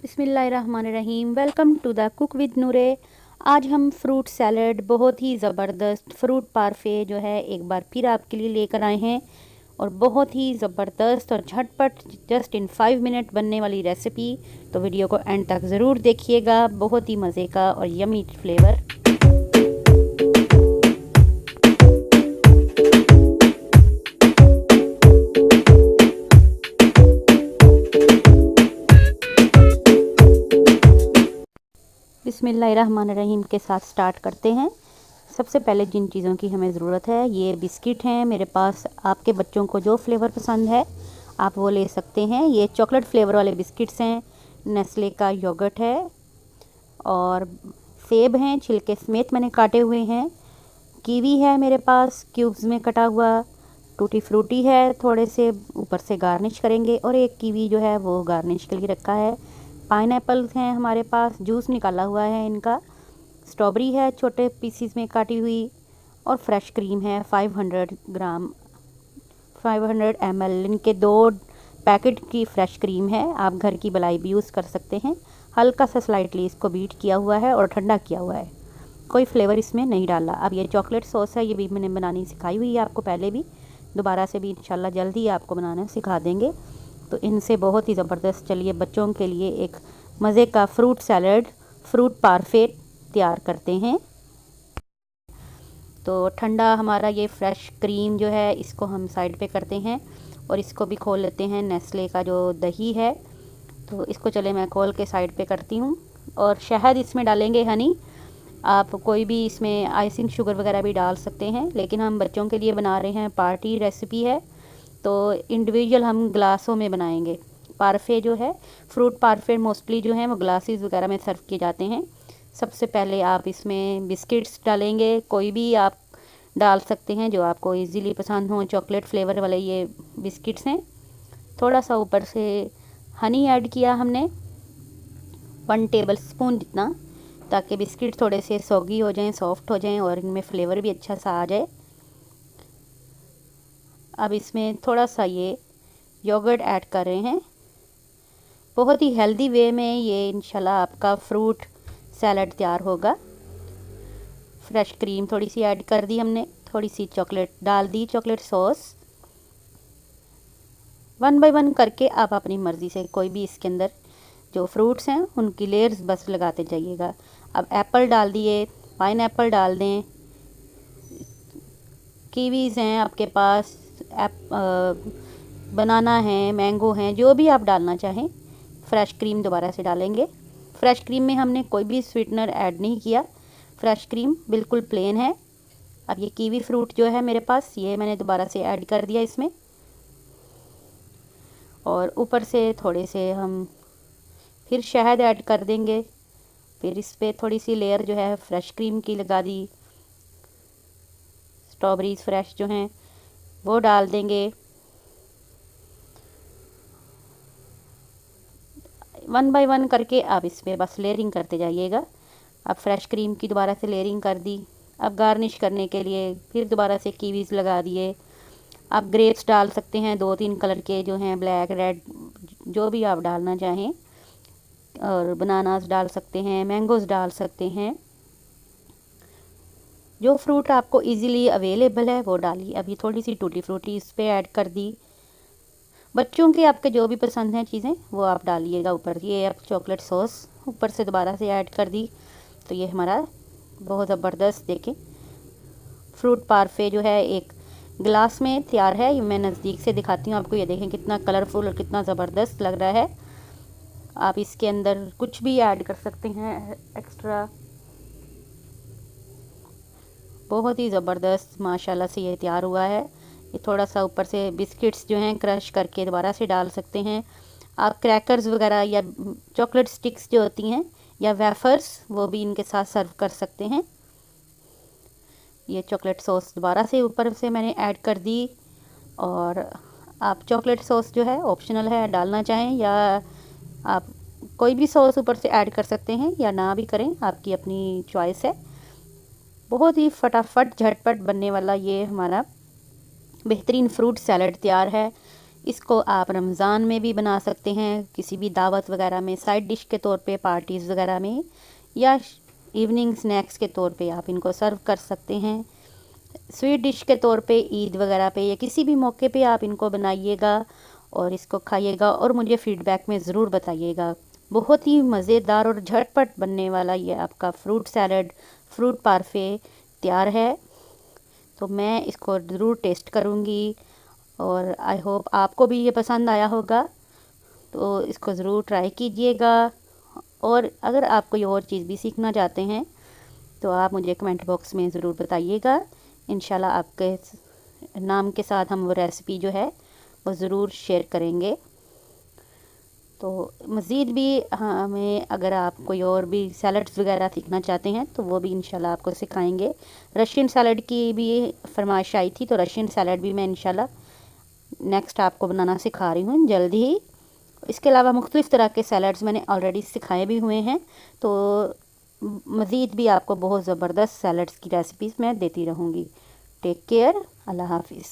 बिस्मिल्लाहिर्रहमानिर्रहीम। Welcome to the cook with Noore. आज हम फ्रूट सैलड, बहुत ही ज़बरदस्त फ्रूट पारफे जो है एक बार फिर आपके लिए लेकर आए हैं। और बहुत ही ज़बरदस्त और झटपट जस्ट इन 5 मिनट बनने वाली रेसिपी। तो वीडियो को एंड तक ज़रूर देखिएगा, बहुत ही मज़े का और यमी फ्लेवर। बिस्मिल्लाहिर्रहमानिर्रहीम के साथ स्टार्ट करते हैं। सबसे पहले जिन चीज़ों की हमें ज़रूरत है, ये बिस्किट हैं मेरे पास। आपके बच्चों को जो फ्लेवर पसंद है आप वो ले सकते हैं। ये चॉकलेट फ्लेवर वाले बिस्किट्स हैं। नेस्ले का योगर्ट है और सेब हैं, छिलके समेत मैंने काटे हुए हैं। कीवी है मेरे पास, क्यूब्स में कटा हुआ। टूटी फ्रूटी है, थोड़े से ऊपर से गार्निश करेंगे। और एक कीवी जो है वो गार्निश के लिए रखा है। पाइनएप्पल्स हैं हमारे पास, जूस निकाला हुआ है इनका। स्ट्रॉबेरी है छोटे पीसीस में काटी हुई। और फ्रेश क्रीम है 500 ग्राम, 500 ml। इनके 2 पैकेट की फ्रेश क्रीम है। आप घर की मलाई भी यूज़ कर सकते हैं। हल्का सा स्लाइटली इसको बीट किया हुआ है और ठंडा किया हुआ है, कोई फ्लेवर इसमें नहीं डाला। अब ये चॉकलेट सॉस है, ये भी मैंने बनानी सिखाई हुई है आपको पहले भी, दोबारा से भी इंशाल्लाह जल्दी आपको बनाना सिखा देंगे। तो इनसे बहुत ही ज़बरदस्त, चलिए बच्चों के लिए एक मज़े का फ्रूट सैलड, फ्रूट पारफे तैयार करते हैं। तो ठंडा हमारा ये फ्रेश क्रीम जो है इसको हम साइड पे करते हैं और इसको भी खोल लेते हैं। नेस्ले का जो दही है, तो इसको चले मैं खोल के साइड पे करती हूँ। और शहद इसमें डालेंगे, हनी। आप कोई भी इसमें आइसिंग शुगर वगैरह भी डाल सकते हैं, लेकिन हम बच्चों के लिए बना रहे हैं, पार्टी रेसिपी है तो इंडिविजुअल हम ग्लासों में बनाएंगे। पारफे जो है, फ्रूट पारफे मोस्टली जो हैं वो ग्लासेस वगैरह में सर्व किए जाते हैं। सबसे पहले आप इसमें बिस्किट्स डालेंगे, कोई भी आप डाल सकते हैं जो आपको इजीली पसंद हो। चॉकलेट फ्लेवर वाले ये बिस्किट्स हैं। थोड़ा सा ऊपर से हनी ऐड किया हमने, 1 टेबल स्पून जितना, ताकि बिस्किट थोड़े से सॉगी हो जाएं, सॉफ्ट हो जाएं और इनमें फ्लेवर भी अच्छा सा आ जाए। अब इसमें थोड़ा सा ये योगर्ट ऐड कर रहे हैं। बहुत ही हेल्दी वे में ये इंशाल्लाह आपका फ्रूट सैलड तैयार होगा। फ्रेश क्रीम थोड़ी सी ऐड कर दी हमने, थोड़ी सी चॉकलेट डाल दी, चॉकलेट सॉस। 1 बाय 1 करके आप अपनी मर्ज़ी से कोई भी इसके अंदर जो फ्रूट्स हैं उनकी लेयर्स बस लगाते जाइएगा। अब एप्पल डाल दिए, पाइनएप्पल डाल दें, कीवीज़ हैं आपके पास, बनाना है, मैंगो हैं, जो भी आप डालना चाहें। फ्रेश क्रीम दोबारा से डालेंगे। फ्रेश क्रीम में हमने कोई भी स्वीटनर ऐड नहीं किया, फ्रेश क्रीम बिल्कुल प्लेन है। अब ये कीवी फ्रूट जो है मेरे पास, ये मैंने दोबारा से ऐड कर दिया इसमें। और ऊपर से थोड़े से हम फिर शहद ऐड कर देंगे। फिर इस पर थोड़ी सी लेयर जो है फ्रेश क्रीम की लगा दी। स्ट्रॉबेरीज फ्रेश जो हैं वो डाल देंगे। 1 बाय 1 करके आप इसमें बस लेयरिंग करते जाइएगा। अब फ्रेश क्रीम की दोबारा से लेयरिंग कर दी। अब गार्निश करने के लिए फिर दोबारा से कीवीज़ लगा दिए। आप ग्रेप्स डाल सकते हैं, 2-3 कलर के जो हैं, ब्लैक, रेड, जो भी आप डालना चाहें। और बनानास डाल सकते हैं, मैंगोज़ डाल सकते हैं, जो फ्रूट आपको इजीली अवेलेबल है वो डालिए। अभी थोड़ी सी टूटी फ्रूटी इस पर ऐड कर दी। बच्चों के आपके जो भी पसंद हैं चीज़ें वो आप डालिएगा ऊपर। ये अब चॉकलेट सॉस ऊपर से दोबारा से ऐड कर दी। तो ये हमारा बहुत ज़बरदस्त, देखें, फ्रूट पारफे जो है एक गिलास में तैयार है। ये मैं नज़दीक से दिखाती हूँ आपको। ये देखें कितना कलरफुल और कितना ज़बरदस्त लग रहा है। आप इसके अंदर कुछ भी ऐड कर सकते हैं एक्स्ट्रा। बहुत ही ज़बरदस्त माशाल्लाह से ये तैयार हुआ है। ये थोड़ा सा ऊपर से बिस्किट्स जो हैं क्रश करके दोबारा से डाल सकते हैं आप। क्रैकर्स वगैरह या चॉकलेट स्टिक्स जो होती हैं या वेफर्स, वो भी इनके साथ सर्व कर सकते हैं। ये चॉकलेट सॉस दोबारा से ऊपर से मैंने ऐड कर दी। और आप चॉकलेट सॉस जो है ऑप्शनल है, डालना चाहें या आप कोई भी सॉस ऊपर से ऐड कर सकते हैं या ना भी करें, आपकी अपनी चॉइस है। बहुत ही फटाफट झटपट बनने वाला ये हमारा बेहतरीन फ्रूट सैलड तैयार है। इसको आप रमज़ान में भी बना सकते हैं, किसी भी दावत वगैरह में साइड डिश के तौर पे, पार्टीज़ वगैरह में, या इवनिंग स्नैक्स के तौर पे आप इनको सर्व कर सकते हैं। स्वीट डिश के तौर पे ईद वगैरह पे या किसी भी मौके पे आप इनको बनाइएगा और इसको खाइएगा और मुझे फ़ीडबैक में ज़रूर बताइएगा। बहुत ही मज़ेदार और झटपट बनने वाला ये आपका फ्रूट सैलड, फ्रूट पारफे तैयार है। तो मैं इसको ज़रूर टेस्ट करूँगी और आई होप आपको भी ये पसंद आया होगा। तो इसको ज़रूर ट्राई कीजिएगा, और अगर आप कोई और चीज़ भी सीखना चाहते हैं तो आप मुझे कमेंट बॉक्स में ज़रूर बताइएगा। इंशाल्लाह आपके नाम के साथ हम वो रेसिपी जो है वो ज़रूर शेयर करेंगे। तो मज़ीद भी हमें अगर आप कोई और भी सैलड्स वगैरह सीखना चाहते हैं तो वो भी इंशाल्लाह आपको सिखाएंगे। रशियन सैलड की भी फरमाइश आई थी, तो रशियन सैलड भी मैं इंशाल्लाह नेक्स्ट आपको बनाना सिखा रही हूँ जल्दी ही। इसके अलावा मुख्तलिफ़ तरह के सैलड्स मैंने ऑलरेडी सिखाए भी हुए हैं, तो मज़ीद भी आपको बहुत ज़बरदस्त सैलड्स की रेसिपीज़ मैं देती रहूँगी। टेक केयर, अल्लाह हाफिज़।